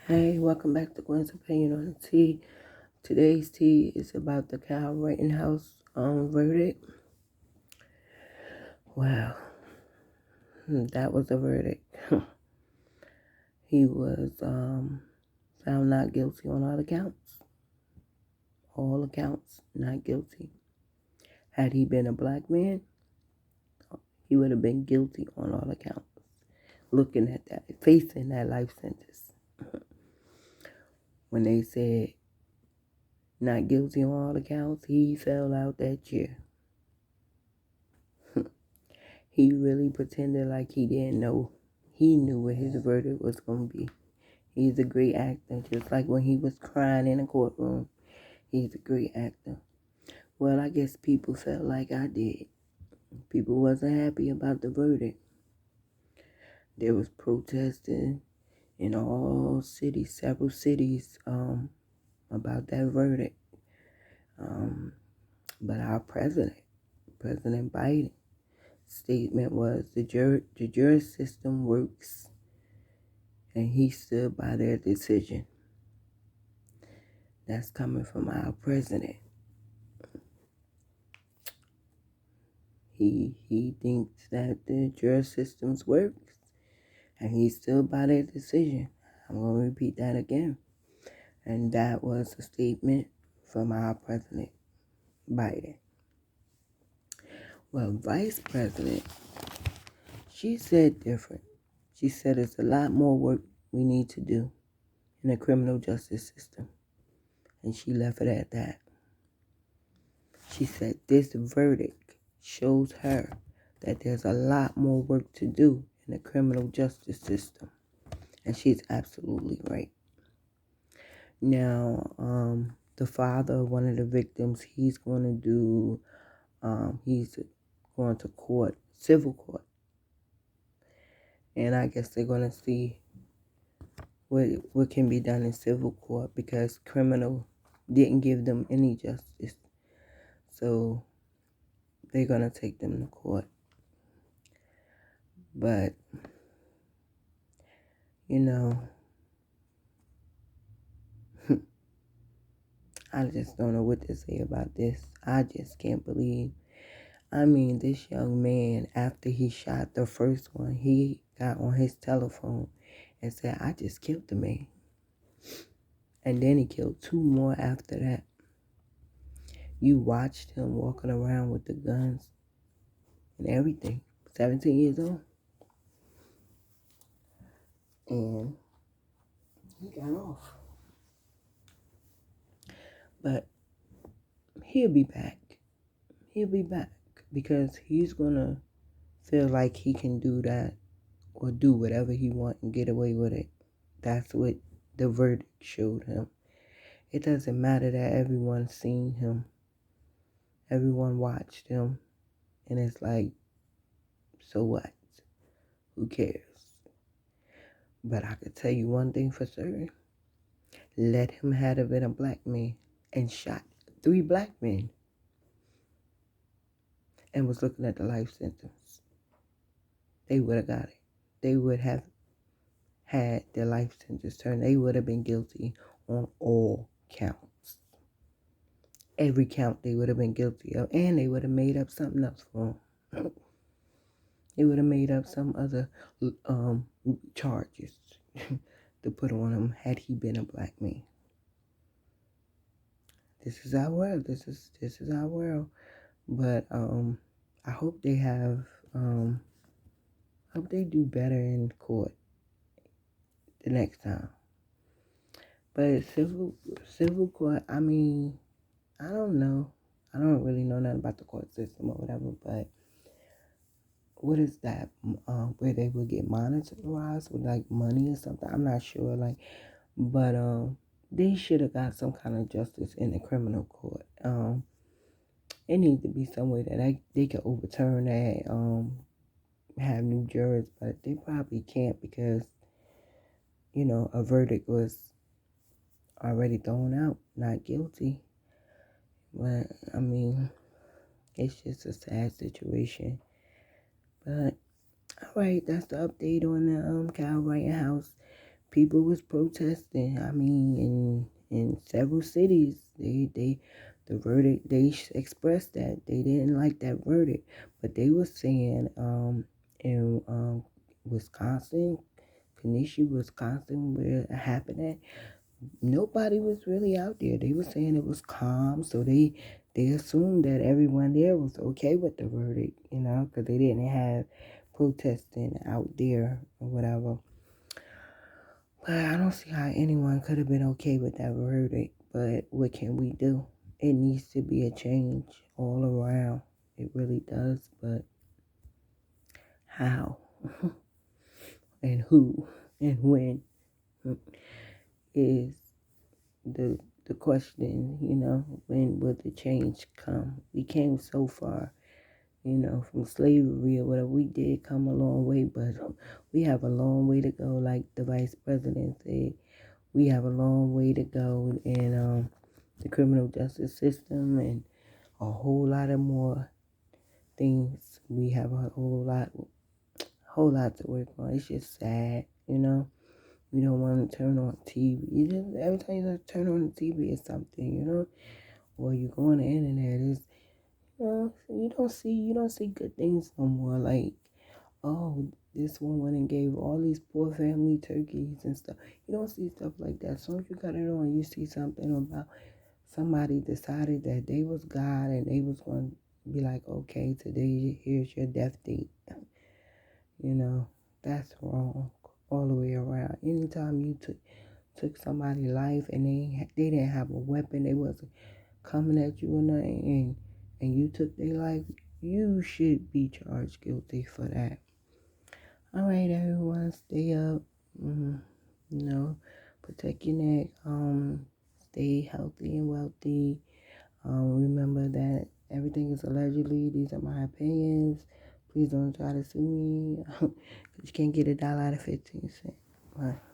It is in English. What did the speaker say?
Hey, welcome back to Gwen's Opinion on the Tea. Today's tea is about the Kyle Rittenhouse verdict. Wow, that was a verdict. He was found not guilty on all accounts. All accounts, not guilty. Had he been a black man, he would have been guilty on all accounts. Looking at that, facing that life sentence. When they said not guilty on all accounts, he fell out that year. He really pretended like he didn't know. He knew what his verdict was going to be. He's a great actor, just like when he was crying in the courtroom. He's a great actor. Well, I guess people felt like I did. People wasn't happy about the verdict. There was protesting in all cities, several cities, about that verdict. But our President Biden, statement was the jury system works, and he stood by their decision. That's coming from our president. He thinks that the jury system works, and he stood by their decision. I'm going to repeat that again. And that was a statement from our President Biden. Well, Vice President, she said different. She said it's a lot more work we need to do in the criminal justice system. And she left it at that. She said this verdict shows her that there's a lot more work to do in the criminal justice system. And she's absolutely right. Now, the father of one of the victims, he's going to court, civil court. And I guess they're going to see what can be done in civil court, because criminal didn't give them any justice. So they're going to take them to court. But, I just don't know what to say about this. I just can't believe. This young man, after he shot the first one, he got on his telephone and said, I just killed the man. And then he killed two more after that. You watched him walking around with the guns and everything. 17 years old. And he got off. But he'll be back. He'll be back because he's going to feel like he can do that or do whatever he wants and get away with it. That's what the verdict showed him. It doesn't matter that everyone's seen him. Everyone watched him. And it's like, so what? Who cares? But I could tell you one thing for certain. Let him have been a black man and shot 3 black men and was looking at the life sentence. They would have got it. They would have had their life sentence turned. They would have been guilty on all counts. Every count they would have been guilty of, and they would have made up something else for him. They would have made up some other charges to put on him had he been a black man. This is our world. This is our world. But I hope they have hope they do better in court the next time. But civil court, I don't know. I don't really know nothing about the court system or whatever, but what is that? Where they would get monetized with like money or something? I'm not sure. But they should have got some kind of justice in the criminal court. It needs to be some way that they could overturn that, have new jurors, but they probably can't because, a verdict was already thrown out, not guilty. But, it's just a sad situation. But, all right, that's the update on the Kyle Rittenhouse. people was protesting. I mean, in several cities, the verdict, they expressed that they didn't like that verdict, but they were saying in Wisconsin, Kenosha, Wisconsin, where it happened at, nobody was really out there. They were saying it was calm, so they assumed that everyone there was okay with the verdict, because they didn't have protesting out there or whatever. But I don't see how anyone could have been okay with that verdict. But what can we do? It needs to be a change all around. It really does. But how and who and when is the question, when will the change come? We came so far, from slavery or whatever. We did come a long way, but we have a long way to go, like the vice president said. We have a long way to go in the criminal justice system and a whole lot of more things. We have a whole lot to work on. It's just sad. You don't want to turn on TV. Every time you turn on the TV, it's something. Or you go on the internet, you don't see good things no more. Like, oh, this one went and gave all these poor family turkeys and stuff. You don't see stuff like that. So if you got it on, you see something about somebody decided that they was God and they was going to be like, okay, today here's your death date. That's wrong all the way around. Anytime you took somebody's life and they didn't have a weapon, they wasn't coming at you or nothing, and you took their life, you should be charged guilty for that. All right, everyone, stay up. Mm, you know, protect your neck. Stay healthy and wealthy. Remember that everything is allegedly. These are my opinions. Please don't try to sue me because you can't get $1 out of 15 cents. Bye.